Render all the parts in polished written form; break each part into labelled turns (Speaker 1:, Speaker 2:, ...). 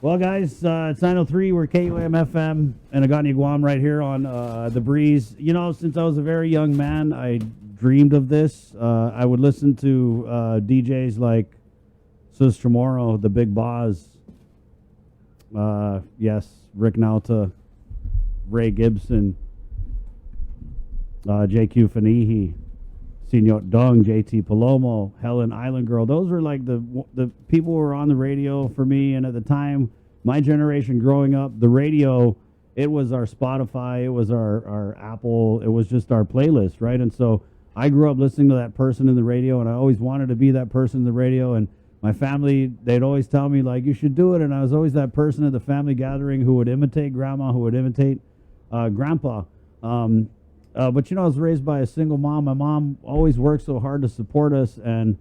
Speaker 1: Well, guys, it's 9:03. We're KUAM FM and Agani Guam right here on the breeze. You know, since I was a very young man, I dreamed of this. I would listen to DJs like Sus Chamorro, the Big Boz, yes, Rick Nauta, Ray Gibson, JQ Fanihi, Senor Dung, JT Palomo, Helen Island Girl. Those were like the people who were on the radio for me. And at the time, my generation growing up, the radio, it was our Spotify, it was our Apple, it was just our playlist, right? And so I grew up listening to that person in the radio, and I always wanted to be that person in the radio. And my family, they'd always tell me, like, you should do it. And I was always that person at the family gathering who would imitate grandma, who would imitate grandpa. But, you know, I was raised by a single mom. My mom always worked so hard to support us, and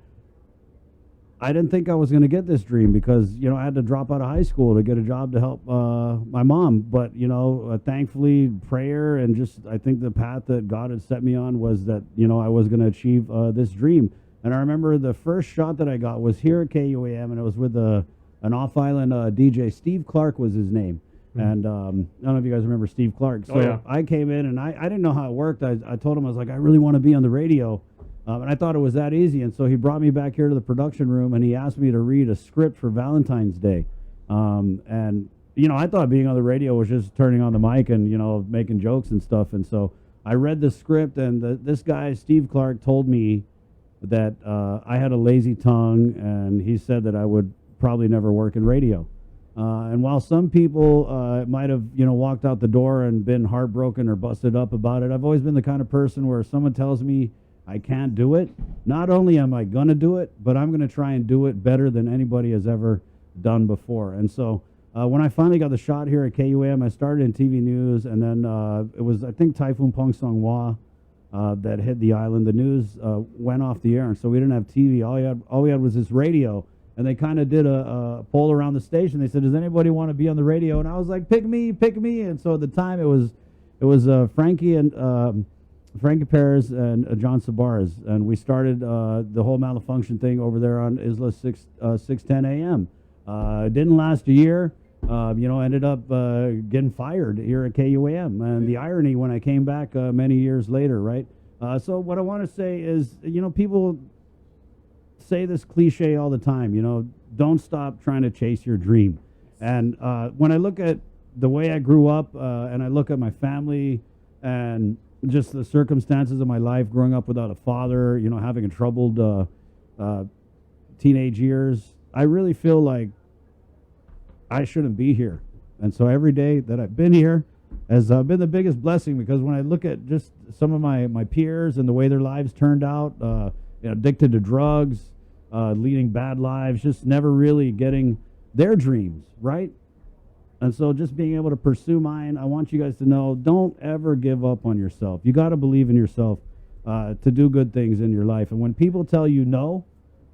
Speaker 1: I didn't think I was going to get this dream because, you know, I had to drop out of high school to get a job to help my mom. But, you know, thankfully, prayer and just I think the path that God had set me on was that, you know, I was going to achieve this dream. And I remember the first shot that I got was here at KUAM, and it was with an off-island DJ. Steve Clark was his name. And I don't know if you guys remember Steve Clark. So I came in, and I didn't know how it worked. I told him, I was like, I really want to be on the radio. And I thought it was that easy. And so he brought me back here to the production room, and he asked me to read a script for Valentine's Day. And, you know, I thought being on the radio was just turning on the mic and, you know, making jokes and stuff. And so I read the script, and this guy, Steve Clark, told me that I had a lazy tongue, and he said that I would probably never work in radio. And while some people might have, you know, walked out the door and been heartbroken or busted up about it, I've always been the kind of person where if someone tells me I can't do it, not only am I going to do it, but I'm going to try and do it better than anybody has ever done before. And so when I finally got the shot here at KUAM, I started in TV news, and then it was, I think, Typhoon Pong Song Hwa that hit the island. The news went off the air, and so we didn't have TV. All we had was this radio. And they kind of did a poll around the station. They said, does anybody want to be on the radio? And I was like, pick me, pick me. And so at the time, it was Frankie and Frankie Perez and John Sabares. And we started the whole Malafunkshun thing over there on Isla 610 AM. It didn't last a year. You know, ended up getting fired here at KUAM. And the irony when I came back many years later, right? So what I want to say is, you know, people say this cliche all the time, you know, don't stop trying to chase your dream. And when I look at the way I grew up and I look at my family and just the circumstances of my life, growing up without a father, you know, having a troubled teenage years, I really feel like I shouldn't be here. And so every day that I've been here has been the biggest blessing, because when I look at just some of my peers and the way their lives turned out, you know, addicted to drugs, leading bad lives, just never really getting their dreams, right? And so just being able to pursue mine, I want you guys to know, don't ever give up on yourself. You got to believe in yourself to do good things in your life. And when people tell you no,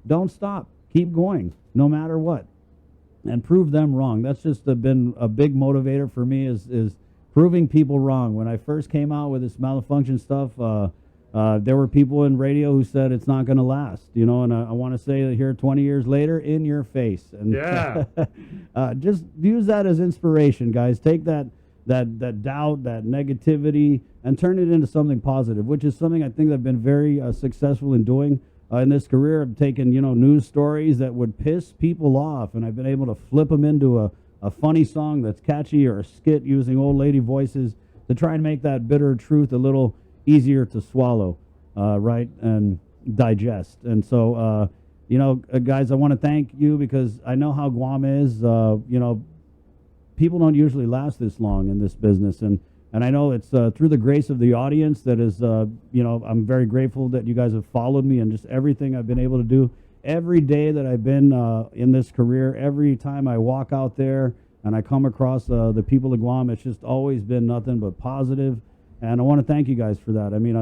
Speaker 1: don't stop. Keep going, no matter what. And prove them wrong. That's just been a big motivator for me is proving people wrong. When I first came out with this Malafunkshun stuff, there were people in radio who said it's not going to last, you know, and I want to say that here 20 years later, in your face. And just use that as inspiration, guys. Take that doubt, that negativity, and turn it into something positive, which is something I think I've been very successful in doing in this career. I've taken, you know, news stories that would piss people off, and I've been able to flip them into a funny song that's catchy, or a skit using old lady voices to try and make that bitter truth a little easier to swallow, right, and digest. And so, you know, guys, I want to thank you, because I know how Guam is. You know, people don't usually last this long in this business, and I know it's through the grace of the audience that is, you know, I'm very grateful that you guys have followed me and just everything I've been able to do. Every day that I've been in this career, every time I walk out there and I come across the people of Guam, it's just always been nothing but positive. And I want to thank you guys for that. I mean,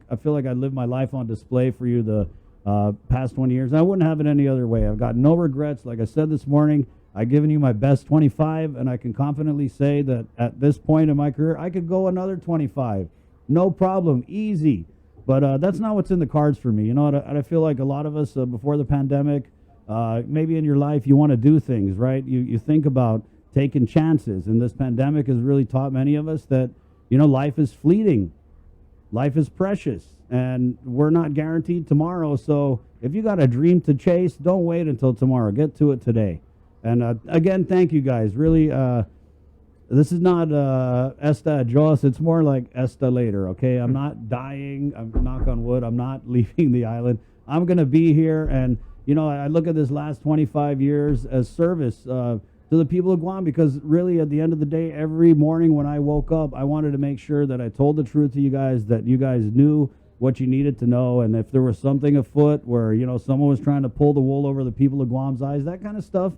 Speaker 1: I feel like I lived my life on display for you the past 20 years. And I wouldn't have it any other way. I've got no regrets. Like I said this morning, I've given you my best 25, and I can confidently say that at this point in my career, I could go another 25. No problem. Easy. But that's not what's in the cards for me. You know, I feel like a lot of us before the pandemic, maybe in your life you want to do things, right? You think about taking chances. And this pandemic has really taught many of us that, life is fleeting. Life is precious, and we're not guaranteed tomorrow. So if you got a dream to chase, don't wait until tomorrow. Get to it today. And again, thank you guys. Really, this is not Esta Jos. It's more like Esta later, okay? I'm not dying. I'm knock on wood. I'm not leaving the island. I'm going to be here. And, I look at this last 25 years as service to the people of Guam, because really at the end of the day, every morning when I woke up, I wanted to make sure that I told the truth to you guys, that you guys knew what you needed to know. And if there was something afoot where, someone was trying to pull the wool over the people of Guam's eyes, that kind of stuff,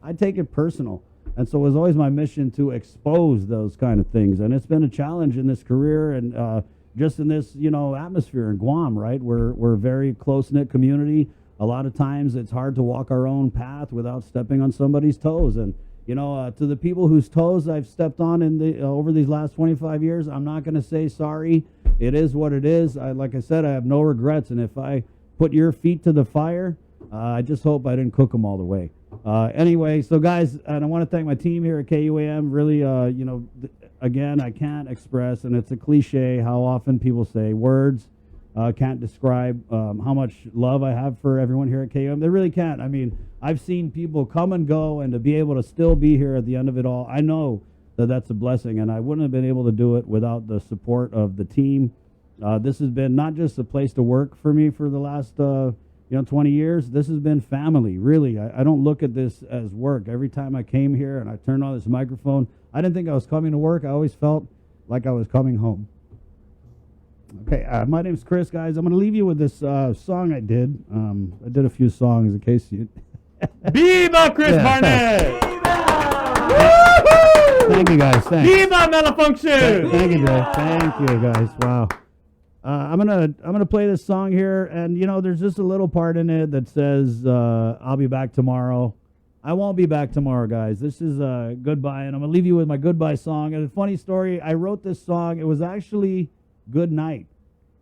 Speaker 1: I take it personal. And so it was always my mission to expose those kind of things. And it's been a challenge in this career and just in this, atmosphere in Guam, right? We're a very close-knit community. A lot of times it's hard to walk our own path without stepping on somebody's toes. And, to the people whose toes I've stepped on over these last 25 years, I'm not going to say sorry. It is what it is. Like I said, I have no regrets. And if I put your feet to the fire, I just hope I didn't cook them all the way. Anyway, so guys, and I want to thank my team here at KUAM. Really, again, I can't express, and it's a cliche how often people say words can't describe how much love I have for everyone here at KUAM. They really can't. I mean, I've seen people come and go, and to be able to still be here at the end of it all, I know that that's a blessing, and I wouldn't have been able to do it without the support of the team. This has been not just a place to work for me for the last 20 years. This has been family, really. I don't look at this as work. Every time I came here and I turned on this microphone, I didn't think I was coming to work. I always felt like I was coming home. Okay, my name's Chris, guys. I'm going to leave you with this song I did. I did a few songs in case you...
Speaker 2: Viva Chris Barnett!
Speaker 1: Thank you, guys. Thanks.
Speaker 2: Viva Malafunkshun!
Speaker 1: Thank you, Dave. Thank you, guys. Wow. I'm gonna play this song here, and there's just a little part in it that says I'll be back tomorrow. I won't be back tomorrow, guys. This is goodbye, and I'm gonna leave you with my goodbye song. And a funny story, I wrote this song. It was actually good night,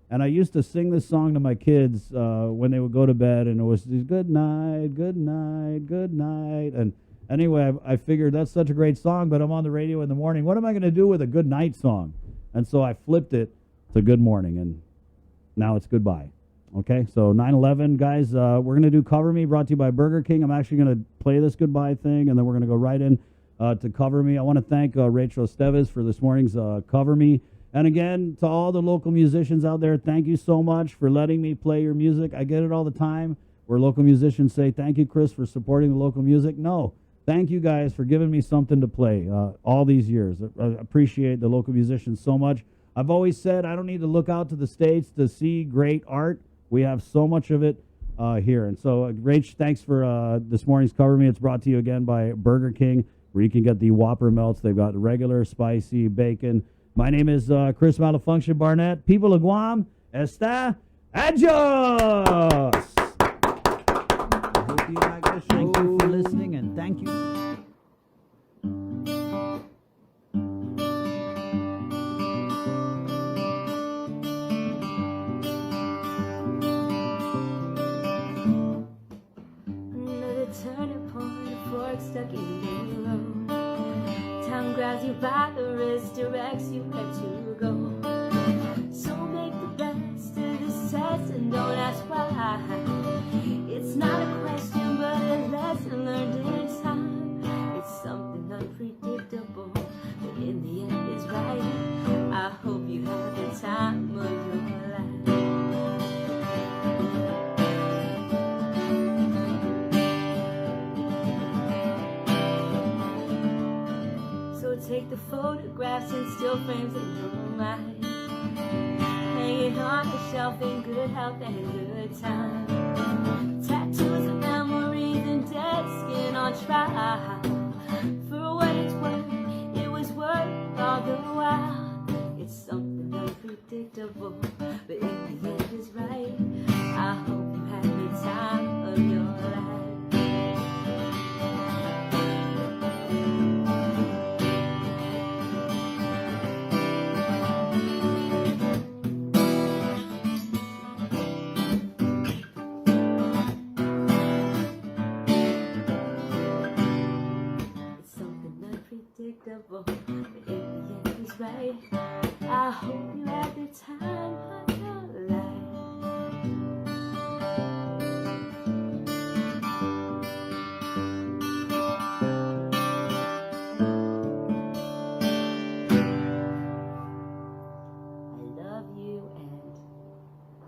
Speaker 1: and I used to sing this song to my kids when they would go to bed, and it was good night, good night, good night. And anyway, I figured that's such a great song, but I'm on the radio in the morning. What am I gonna do with a good night song? And so I flipped it to good morning, and now it's goodbye. Okay, so 9/11, guys, we're going to do Cover Me, brought to you by Burger King. I'm actually going to play this goodbye thing, and then we're going to go right in to Cover Me. I want to thank Rachel Esteves for this morning's Cover Me. And again, to all the local musicians out there, thank you so much for letting me play your music. I get it all the time where local musicians say, thank you, Chris, for supporting the local music. No, thank you guys for giving me something to play all these years. I appreciate the local musicians so much. I've always said I don't need to look out to the States to see great art. We have so much of it here. And so, Rach, thanks for this morning's Cover Me. It's brought to you again by Burger King, where you can get the Whopper melts. They've got regular, spicy, bacon. My name is Chris Malafunkshun Barnett. People of Guam, Esta, adios! I hope you like the show. Thank you for listening, and thank you.
Speaker 3: Stuck in the road. Time grabs you by the wrist, directs you where to go. So make the best of this test and don't ask why. It's not a question, but a lesson learned in time. It's something unpredictable, but in the end it's right. I hope you have the time of your life. Take the photographs and still frames in your mind. Hang it on the shelf in good health and good time. Tattoos of memories and dead skin on trial. For what it's worth, it was worth all the while. It's something unpredictable, but in the end it's right. I hope you had the time of your life. Something unremarkable, but in the end he's right. I hope you had the time of your life. I love you, and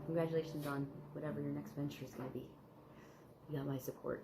Speaker 3: congratulations on whatever your next venture is going to be. You got my support.